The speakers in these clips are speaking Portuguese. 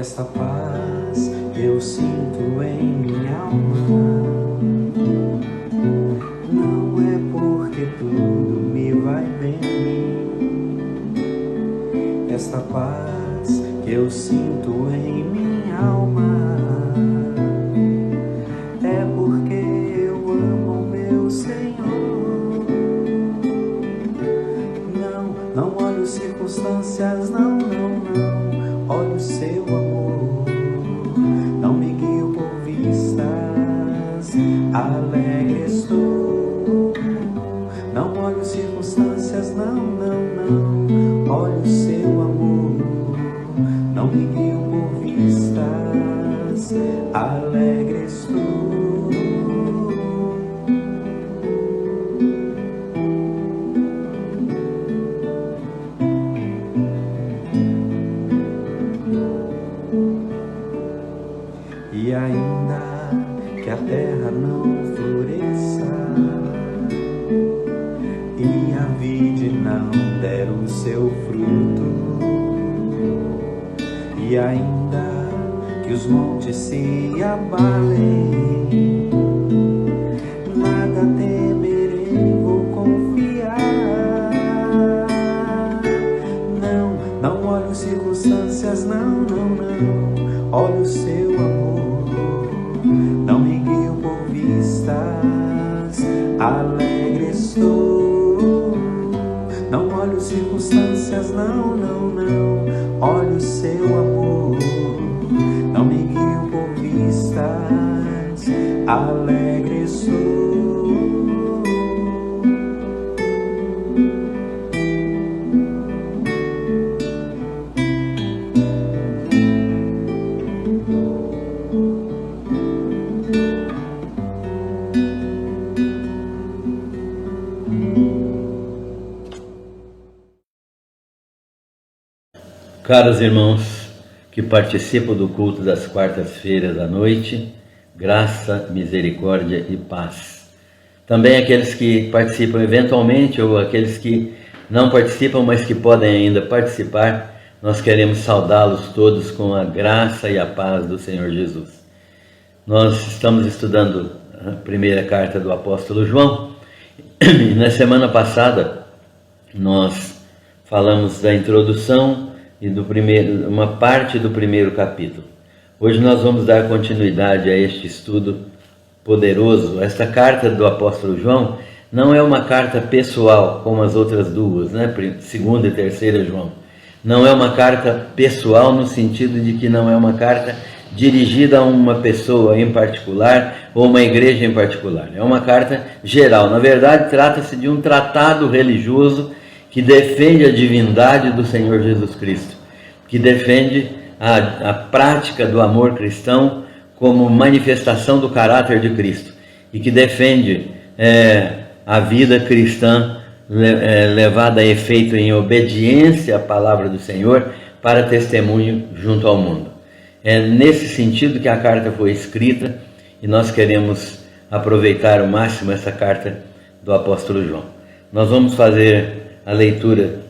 esta paz eu sinto em minha alma. Não é porque tudo me vai bem, esta paz que eu sinto em minha alma é porque eu amo meu Senhor. Não olho circunstâncias, não olho seu amor. Não me guio por vistas, alegre estou. Não olho circunstâncias, não olho seu amor. Não me guio por vistas, alegre estou. E ainda que a terra não floresça e a vide não der o seu fruto, e ainda que os montes se abalem, nada temerei, vou confiar. Não olho circunstâncias, não olho seu amor. Não me guio por vistas, alegre estou. Não olho circunstâncias, não olho seu amor. Não me guio por vistas, alegre estou. Caros irmãos que participam do culto das quartas-feiras à noite, graça, misericórdia e paz. Também aqueles que participam eventualmente ou aqueles que não participam, mas que podem ainda participar, nós queremos saudá-los todos com a graça e a paz do Senhor Jesus. Nós estamos estudando a primeira carta do apóstolo João e na semana passada nós falamos da introdução e uma parte do primeiro capítulo. Hoje nós vamos dar continuidade a este estudo poderoso. Esta carta do apóstolo João não é uma carta pessoal como as outras duas, né? Segunda e terceira João. Não é uma carta pessoal no sentido de que não é uma carta dirigida a uma pessoa em particular ou uma igreja em particular. É uma carta geral. Na verdade, trata-se de um tratado religioso que defende a divindade do Senhor Jesus Cristo, que defende a prática do amor cristão como manifestação do caráter de Cristo e que defende a vida cristã levada a efeito em obediência à palavra do Senhor para testemunho junto ao mundo. É nesse sentido que a carta foi escrita e nós queremos aproveitar ao máximo essa carta do apóstolo João. Nós vamos fazer a leitura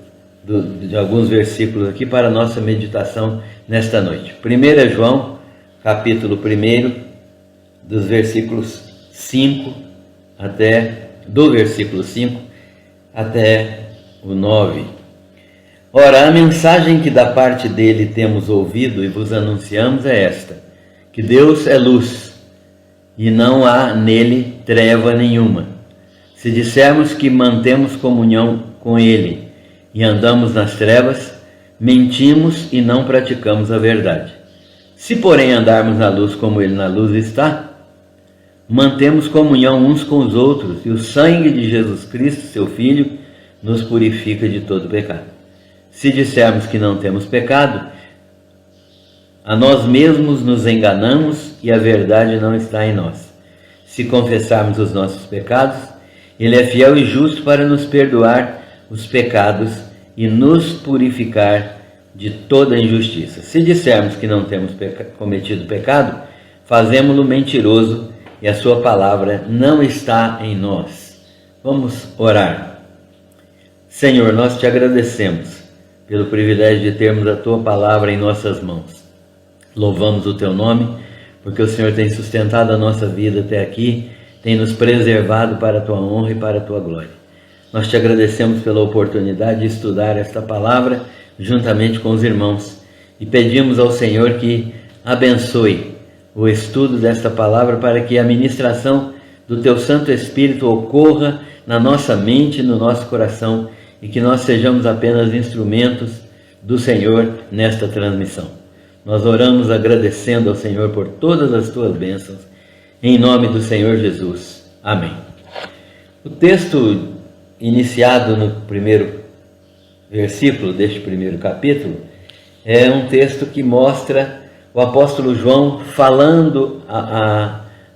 de alguns versículos aqui para a nossa meditação nesta noite. 1 João, capítulo 1, dos versículos 5 do versículo 5 até o 9. Ora, a mensagem que da parte dele temos ouvido e vos anunciamos é esta: que Deus é luz e não há nele treva nenhuma. Se dissermos que mantemos comunhão com ele e andamos nas trevas, mentimos e não praticamos a verdade. Se, porém, andarmos na luz como ele na luz está, mantemos comunhão uns com os outros, e o sangue de Jesus Cristo, seu Filho, nos purifica de todo pecado. Se dissermos que não temos pecado, a nós mesmos nos enganamos e a verdade não está em nós. Se confessarmos os nossos pecados, ele é fiel e justo para nos perdoar os pecados e nos purificar de toda injustiça. Se dissermos que não temos cometido pecado, fazemo-lo mentiroso e a sua palavra não está em nós. Vamos orar. Senhor, nós te agradecemos pelo privilégio de termos a tua palavra em nossas mãos. Louvamos o Teu nome, porque o Senhor tem sustentado a nossa vida até aqui, tem nos preservado para a Tua honra e para a Tua glória. Nós Te agradecemos pela oportunidade de estudar esta palavra juntamente com os irmãos e pedimos ao Senhor que abençoe o estudo desta palavra para que a ministração do Teu Santo Espírito ocorra na nossa mente, no nosso coração e que nós sejamos apenas instrumentos do Senhor nesta transmissão. Nós oramos agradecendo ao Senhor por todas as Tuas bênçãos, em nome do Senhor Jesus. Amém. O texto iniciado no primeiro versículo deste primeiro capítulo é um texto que mostra o apóstolo João falando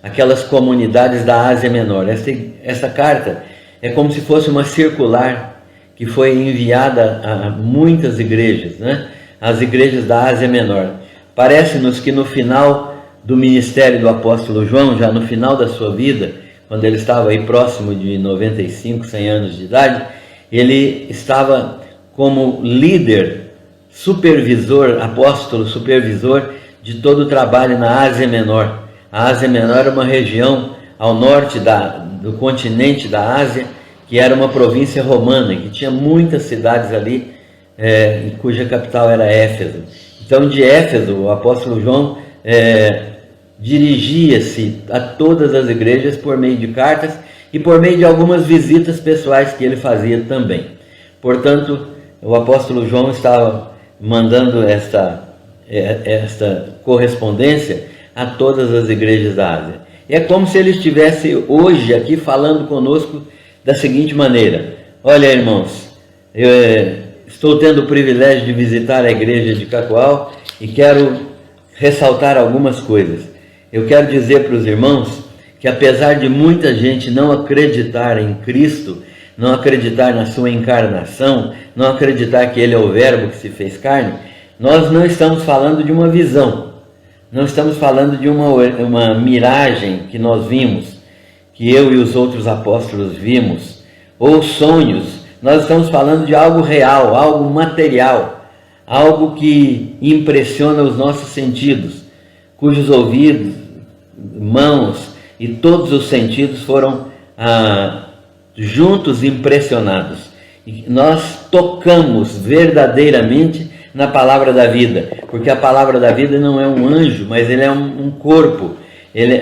aquelas comunidades da Ásia Menor. Essa carta é como se fosse uma circular que foi enviada a muitas igrejas, né? As igrejas da Ásia Menor. Parece-nos que no final do ministério do apóstolo João, já no final da sua vida, quando ele estava aí próximo de 95, 100 anos de idade, ele estava como líder, supervisor, apóstolo, supervisor de todo o trabalho na Ásia Menor. A Ásia Menor é uma região ao norte do continente da Ásia, que era uma província romana, que tinha muitas cidades ali, cuja capital era Éfeso. Então, de Éfeso, o apóstolo João dirigia-se a todas as igrejas por meio de cartas e por meio de algumas visitas pessoais que ele fazia também. Portanto, o apóstolo João estava mandando esta correspondência a todas as igrejas da Ásia. É como se ele estivesse hoje aqui falando conosco da seguinte maneira: olha, irmãos, eu estou tendo o privilégio de visitar a igreja de Cacoal e quero ressaltar algumas coisas. Eu quero dizer para os irmãos que, apesar de muita gente não acreditar em Cristo, não acreditar na sua encarnação, não acreditar que Ele é o Verbo que se fez carne, nós não estamos falando de uma visão, não estamos falando de uma miragem que nós vimos, que eu e os outros apóstolos vimos, ou sonhos. Nós estamos falando de algo real, algo material, algo que impressiona os nossos sentidos, cujos ouvidos, mãos e todos os sentidos foram juntos impressionados. E nós tocamos verdadeiramente na palavra da vida, porque a palavra da vida não é um anjo, mas ele é um corpo.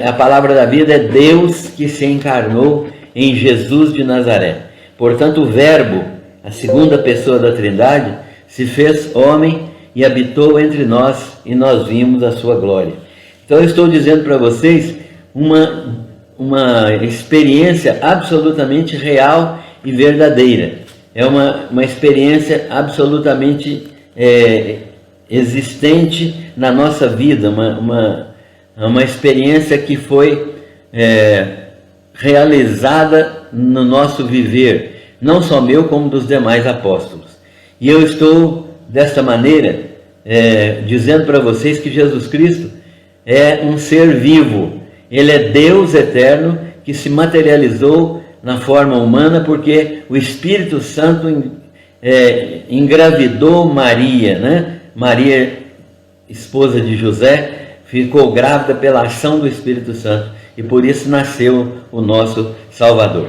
A palavra da vida é Deus que se encarnou em Jesus de Nazaré. Portanto, o Verbo, a segunda pessoa da Trindade, se fez homem e habitou entre nós, e nós vimos a sua glória. Então eu estou dizendo para vocês uma experiência absolutamente real e verdadeira. É uma experiência absolutamente existente na nossa vida, uma experiência que foi realizada no nosso viver, não só meu, como dos demais apóstolos. E eu estou, desta maneira, dizendo para vocês que Jesus Cristo é um ser vivo. Ele é Deus eterno que se materializou na forma humana, porque o Espírito Santo engravidou Maria, né? Maria, esposa de José, ficou grávida pela ação do Espírito Santo e por isso nasceu o nosso Salvador.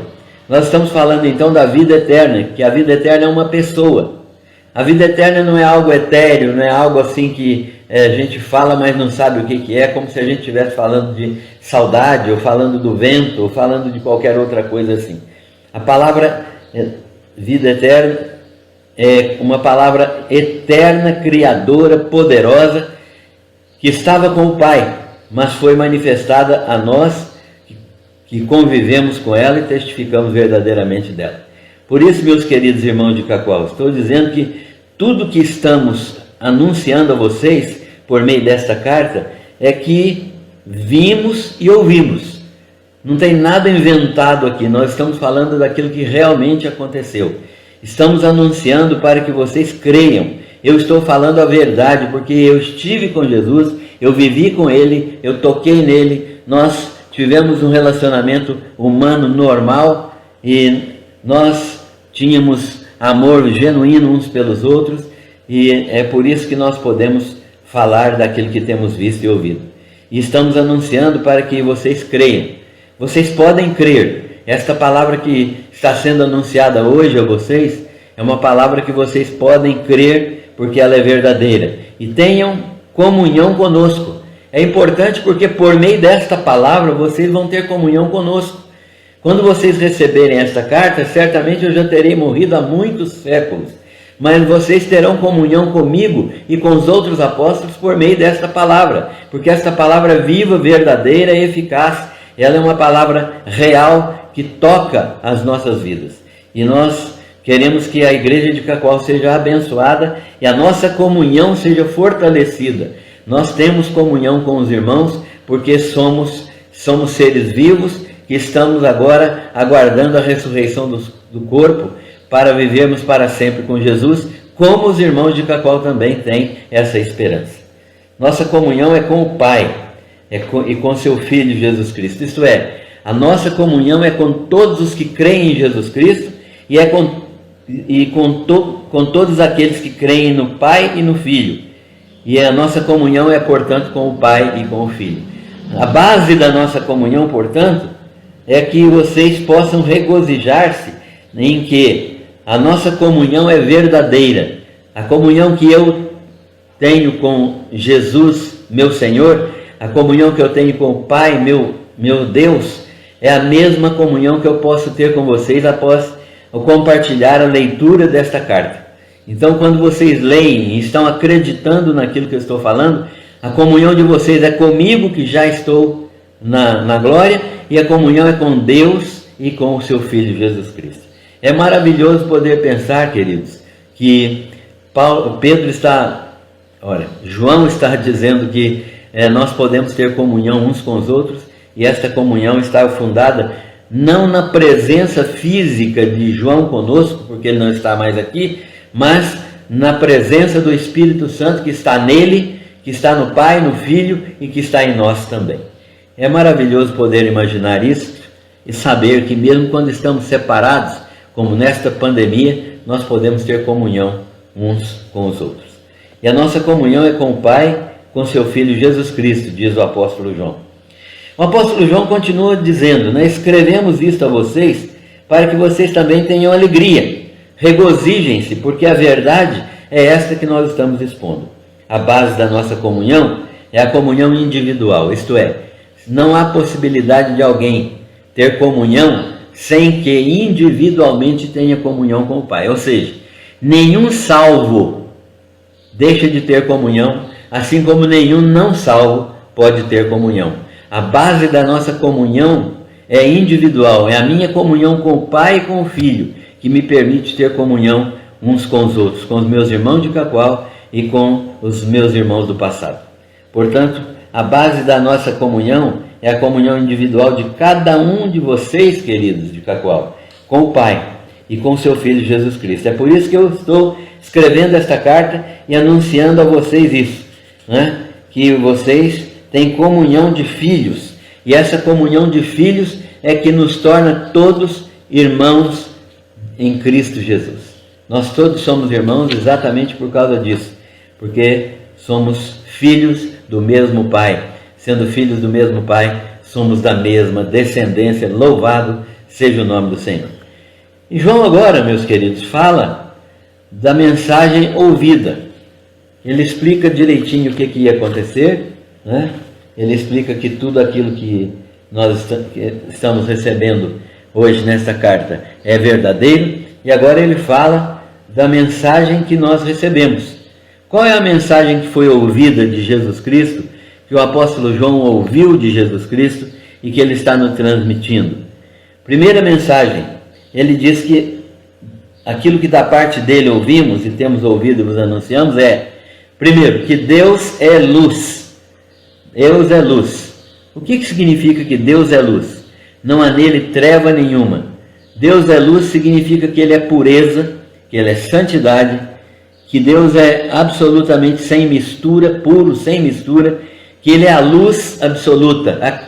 Nós estamos falando então da vida eterna, que a vida eterna é uma pessoa. A vida eterna não é algo etéreo, não é algo assim que a gente fala, mas não sabe o que é, como se a gente estivesse falando de saudade, ou falando do vento, ou falando de qualquer outra coisa assim. A palavra vida eterna é uma palavra eterna, criadora, poderosa, que estava com o Pai, mas foi manifestada a nós que convivemos com ela e testificamos verdadeiramente dela. Por isso, meus queridos irmãos de Cacoal, estou dizendo que tudo que estamos anunciando a vocês por meio desta carta é que vimos e ouvimos. Não tem nada inventado aqui, nós estamos falando daquilo que realmente aconteceu. Estamos anunciando para que vocês creiam. Eu estou falando a verdade porque eu estive com Jesus, eu vivi com Ele, eu toquei nele, nós tivemos um relacionamento humano normal e nós tínhamos amor genuíno uns pelos outros, e é por isso que nós podemos falar daquilo que temos visto e ouvido. E estamos anunciando para que vocês creiam. Vocês podem crer. Esta palavra que está sendo anunciada hoje a vocês é uma palavra que vocês podem crer porque ela é verdadeira. E tenham comunhão conosco. É importante porque por meio desta palavra vocês vão ter comunhão conosco. Quando vocês receberem esta carta, certamente eu já terei morrido há muitos séculos. Mas vocês terão comunhão comigo e com os outros apóstolos por meio desta palavra. Porque esta palavra viva, verdadeira e eficaz. Ela é uma palavra real que toca as nossas vidas. E nós queremos que a igreja de Cacoal seja abençoada e a nossa comunhão seja fortalecida. Nós temos comunhão com os irmãos porque somos seres vivos que estamos agora aguardando a ressurreição do corpo para vivermos para sempre com Jesus, como os irmãos de Cacoal também têm essa esperança. Nossa comunhão é com o Pai e com seu Filho Jesus Cristo. Isto é, a nossa comunhão é com todos os que creem em Jesus Cristo e com todos aqueles que creem no Pai e no Filho. E a nossa comunhão é, portanto, com o Pai e com o Filho. A base da nossa comunhão, portanto, é que vocês possam regozijar-se em que a nossa comunhão é verdadeira. A comunhão que eu tenho com Jesus, meu Senhor, a comunhão que eu tenho com o Pai, meu Deus, é a mesma comunhão que eu posso ter com vocês após compartilhar a leitura desta carta. Então, quando vocês leem e estão acreditando naquilo que eu estou falando, a comunhão de vocês é comigo, que já estou na glória, e a comunhão é com Deus e com o seu Filho Jesus Cristo. É maravilhoso poder pensar, queridos, que João está dizendo que nós podemos ter comunhão uns com os outros, e esta comunhão está fundada não na presença física de João conosco, porque ele não está mais aqui, mas na presença do Espírito Santo que está nele, que está no Pai, no Filho e que está em nós também. É maravilhoso poder imaginar isso e saber que mesmo quando estamos separados, como nesta pandemia, nós podemos ter comunhão uns com os outros. E a nossa comunhão é com o Pai, com seu Filho Jesus Cristo, diz o apóstolo João. O apóstolo João continua dizendo, escrevemos isto a vocês para que vocês também tenham alegria. Regozijem-se, porque a verdade é esta que nós estamos expondo. A base da nossa comunhão é a comunhão individual, isto é, não há possibilidade de alguém ter comunhão sem que individualmente tenha comunhão com o Pai. Ou seja, nenhum salvo deixa de ter comunhão, assim como nenhum não salvo pode ter comunhão. A base da nossa comunhão é individual, é a minha comunhão com o Pai e com o Filho, que me permite ter comunhão uns com os outros, com os meus irmãos de Cacoal e com os meus irmãos do passado. Portanto, a base da nossa comunhão é a comunhão individual de cada um de vocês, queridos de Cacoal, com o Pai e com o seu Filho Jesus Cristo. É por isso que eu estou escrevendo esta carta e anunciando a vocês isso, que vocês têm comunhão de filhos, e essa comunhão de filhos é que nos torna todos irmãos em Cristo Jesus. Nós todos somos irmãos exatamente por causa disso, porque somos filhos do mesmo Pai. Sendo filhos do mesmo Pai, somos da mesma descendência. Louvado seja o nome do Senhor. E João agora, meus queridos, fala da mensagem ouvida. Ele explica direitinho o que ia acontecer, Ele explica que tudo aquilo que nós estamos recebendo hoje nesta carta é verdadeiro, e agora ele fala da mensagem que nós recebemos. Qual é a mensagem que foi ouvida de Jesus Cristo, que o apóstolo João ouviu de Jesus Cristo e que ele está nos transmitindo? Primeira mensagem, ele diz que aquilo que da parte dele ouvimos e temos ouvido e vos anunciamos é, primeiro, que Deus é luz. Deus é luz. O que significa que Deus é luz? Não há nele treva nenhuma. Deus é luz significa que ele é pureza, que ele é santidade, que Deus é absolutamente sem mistura, puro, sem mistura, que ele é a luz absoluta, a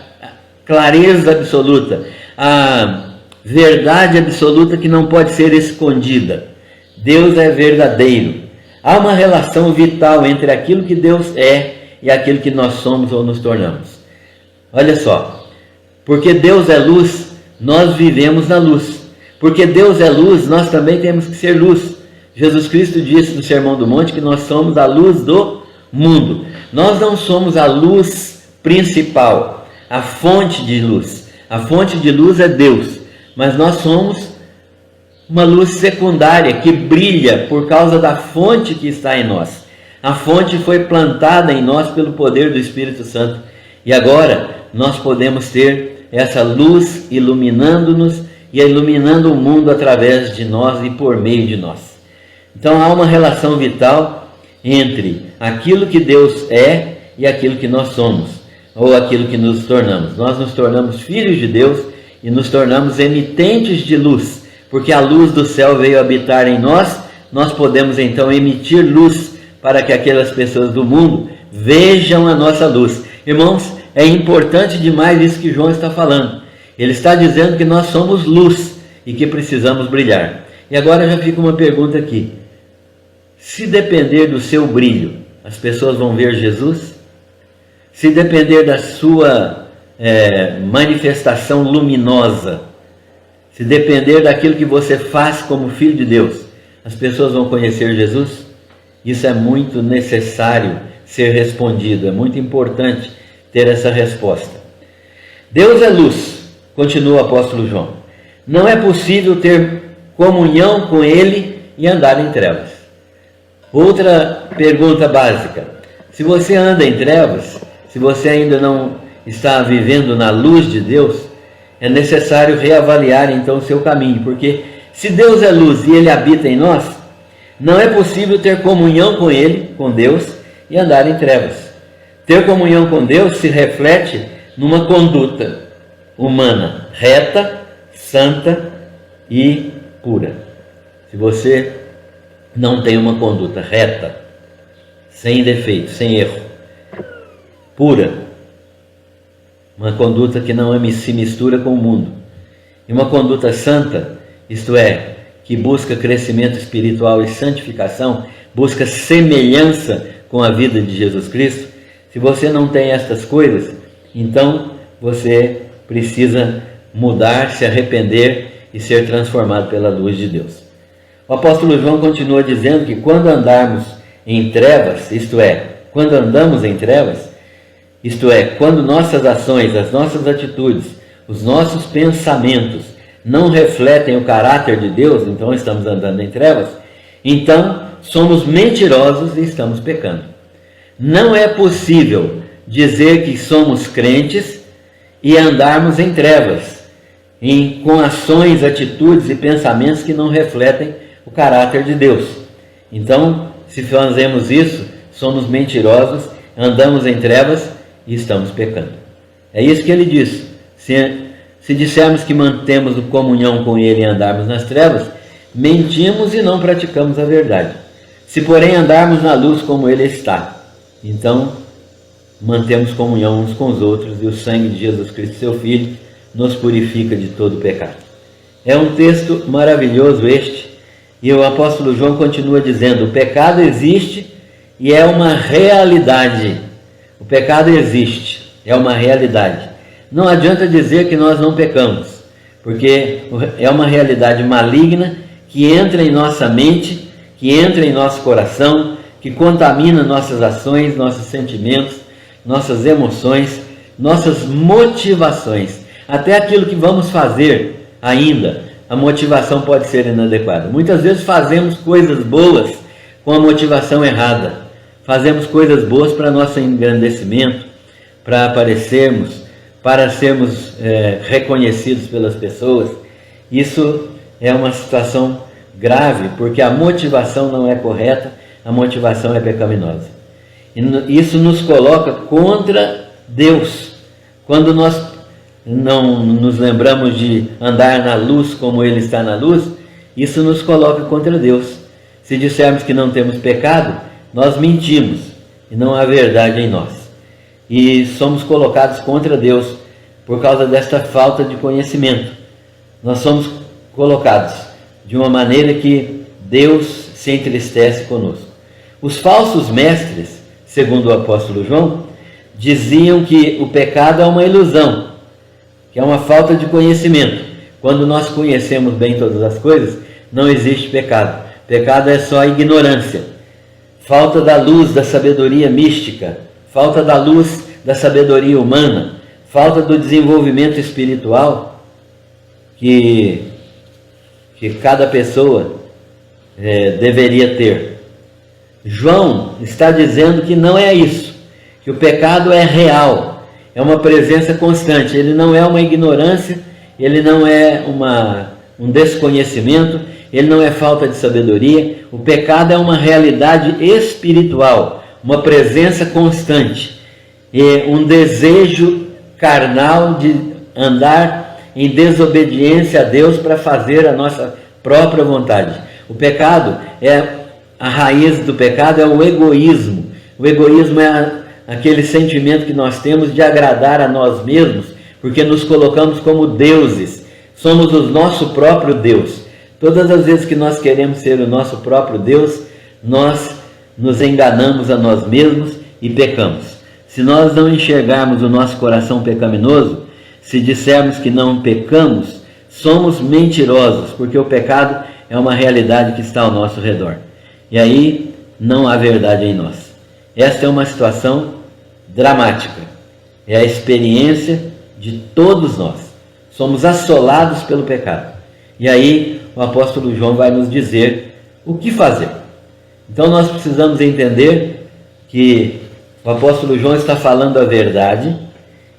clareza absoluta, a verdade absoluta que não pode ser escondida. Deus é verdadeiro. Há uma relação vital entre aquilo que Deus é e aquilo que nós somos ou nos tornamos. Olha só, porque Deus é luz, nós vivemos na luz. Porque Deus é luz, nós também temos que ser luz. Jesus Cristo disse no Sermão do Monte que nós somos a luz do mundo. Nós não somos a luz principal, a fonte de luz. A fonte de luz é Deus, mas nós somos uma luz secundária que brilha por causa da fonte que está em nós. A fonte foi plantada em nós pelo poder do Espírito Santo. E agora nós podemos ter essa luz iluminando-nos e iluminando o mundo através de nós e por meio de nós. Então há uma relação vital entre aquilo que Deus é e aquilo que nós somos, ou aquilo que nos tornamos. Nós nos tornamos filhos de Deus e nos tornamos emitentes de luz, porque a luz do céu veio habitar em nós. Nós podemos então emitir luz para que aquelas pessoas do mundo vejam a nossa luz. Irmãos, é importante demais isso que João está falando. Ele está dizendo que nós somos luz e que precisamos brilhar. E agora já fica uma pergunta aqui. Se depender do seu brilho, as pessoas vão ver Jesus? Se depender da sua manifestação luminosa, se depender daquilo que você faz como filho de Deus, as pessoas vão conhecer Jesus? Isso é muito necessário ser respondido, é muito importante ter essa resposta. Deus é luz, continua o apóstolo João. Não é possível ter comunhão com Ele e andar em trevas. Outra pergunta básica. Se você anda em trevas, se você ainda não está vivendo na luz de Deus, é necessário reavaliar então o seu caminho. Porque se Deus é luz e Ele habita em nós, não é possível ter comunhão com Ele, com Deus, e andar em trevas. Ter comunhão com Deus se reflete numa conduta humana reta, santa e pura. Se você não tem uma conduta reta, sem defeito, sem erro, pura, uma conduta que não se mistura com o mundo, e uma conduta santa, isto é, que busca crescimento espiritual e santificação, busca semelhança com a vida de Jesus Cristo. Se você não tem estas coisas, então você precisa mudar, se arrepender e ser transformado pela luz de Deus. O apóstolo João continua dizendo que quando andarmos em trevas, isto é, quando andamos em trevas, isto é, quando nossas ações, as nossas atitudes, os nossos pensamentos não refletem o caráter de Deus, então estamos andando em trevas, então somos mentirosos e estamos pecando. Não é possível dizer que somos crentes e andarmos em trevas, com ações, atitudes e pensamentos que não refletem o caráter de Deus. Então, se fazemos isso, somos mentirosos, andamos em trevas e estamos pecando. É isso que ele diz. Se dissermos que mantemos comunhão com Ele e andarmos nas trevas, mentimos e não praticamos a verdade. Se porém andarmos na luz como Ele está, então mantemos comunhão uns com os outros e o sangue de Jesus Cristo, seu Filho, nos purifica de todo pecado. É um texto maravilhoso este, e o apóstolo João continua dizendo: o pecado existe e é uma realidade. O pecado existe, é uma realidade. Não adianta dizer que nós não pecamos, porque é uma realidade maligna que entra em nossa mente, que entra em nosso coração, que contamina nossas ações, nossos sentimentos, nossas emoções, nossas motivações. Até aquilo que vamos fazer ainda, a motivação pode ser inadequada. Muitas vezes fazemos coisas boas com a motivação errada. Fazemos coisas boas para nosso engrandecimento, para aparecermos, para sermos reconhecidos pelas pessoas. Isso é uma situação grave, porque a motivação não é correta, a motivação é pecaminosa. E isso nos coloca contra Deus. Quando nós não nos lembramos de andar na luz como Ele está na luz, isso nos coloca contra Deus. Se dissermos que não temos pecado, nós mentimos e não há verdade em nós. E somos colocados contra Deus por causa desta falta de conhecimento. Nós somos colocados de uma maneira que Deus se entristece conosco. Os falsos mestres, segundo o apóstolo João, diziam que o pecado é uma ilusão, que é uma falta de conhecimento. Quando nós conhecemos bem todas as coisas, não existe pecado. Pecado é só ignorância, falta da luz da sabedoria mística, falta da luz da sabedoria humana, falta do desenvolvimento espiritual que cada pessoa deveria ter. João está dizendo que não é isso, que o pecado é real, é uma presença constante, ele não é uma ignorância, ele não é um desconhecimento, ele não é falta de sabedoria. O pecado é uma realidade espiritual, uma presença constante, um desejo carnal de andar em desobediência a Deus para fazer a nossa própria vontade. O pecado a raiz do pecado é o egoísmo. O egoísmo é aquele sentimento que nós temos de agradar a nós mesmos, porque nos colocamos como deuses, somos o nosso próprio Deus. Todas as vezes que nós queremos ser o nosso próprio Deus, nós nos enganamos a nós mesmos e pecamos. Se nós não enxergarmos o nosso coração pecaminoso, se dissermos que não pecamos, somos mentirosos, porque o pecado é uma realidade que está ao nosso redor. E aí não há verdade em nós. Esta é uma situação dramática. É a experiência de todos nós. Somos assolados pelo pecado. E aí o apóstolo João vai nos dizer o que fazer. Então nós precisamos entender que o apóstolo João está falando a verdade,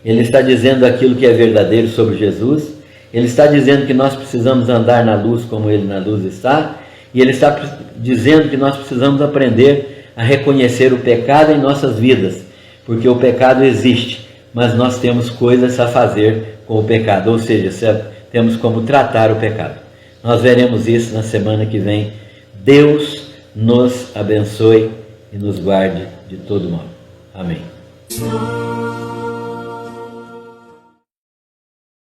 ele está dizendo aquilo que é verdadeiro sobre Jesus, ele está dizendo que nós precisamos andar na luz como ele na luz está, e ele está dizendo que nós precisamos aprender a reconhecer o pecado em nossas vidas, porque o pecado existe, mas nós temos coisas a fazer com o pecado, ou seja, temos como tratar o pecado. Nós veremos isso na semana que vem. Deus nos abençoe e nos guarde de todo mal. Amém.